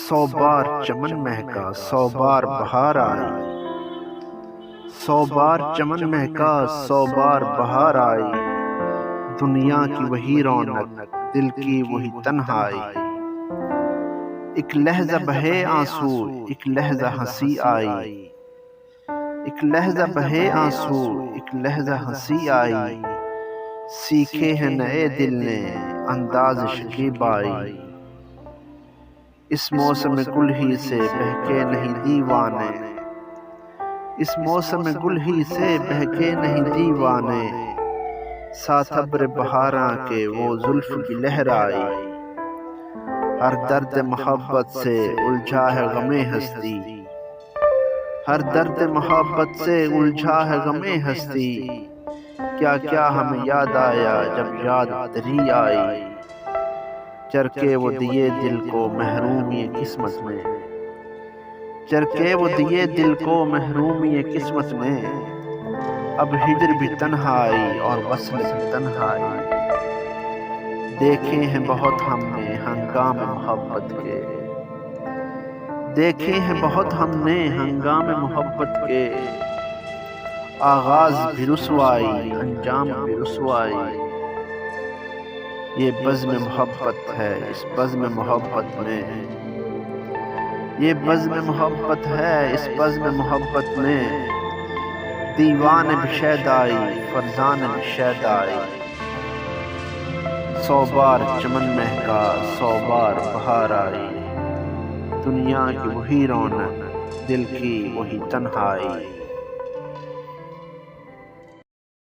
100 بار چمن مہکا 100 بار بہار آئی، 100 بار چمن مہکا 100 بار بہار آئی، دنیا کی وہی رونق دل کی وہی تنہائی، ایک لحظہ بہے آنسو ایک لحظہ ہنسی آئی، ایک لحظہ بہے آنسو ایک لحظہ ہنسی آئی، سیکھے ہیں نئے دل نے انداز شکیب آئی، اس موسم گل ہی سے بہکے نہیں دیوانے، اس موسم گل ہی سے بہکے نہیں دیوانے، ساتھ ابر بہاراں کے وہ زلف کی لہر آئی، ہر درد محبت سے الجھا ہے غم ہستی، ہر درد محبت سے الجھا ہے غم ہستی، کیا کیا ہمیں یاد آیا جب یاد تیری آئی، چرکے وہ دیے دل کو محرومی قسمت میں، چرکے وہ دیے دل کو محرومی قسمت میں، اب ہجر بھی تنہائی اور وصل بھی تنہائی، دیکھے ہیں بہت ہم نے ہنگام محبت کے، دیکھے ہیں بہت ہم نے ہنگام محبت کے، آغاز بھی رسوائی انجام بھی رسوائی، یہ بزم محبت ہے اس بزم محبت میں، یہ بزم محبت ہے اس بزم محبت میں، دیوان بھی شیدائی فرزان بھی شیدائی، 100 بار چمن مہکا 100 بار بہار آئی، دنیا کی وہی رونق دل کی وہی تنہائی۔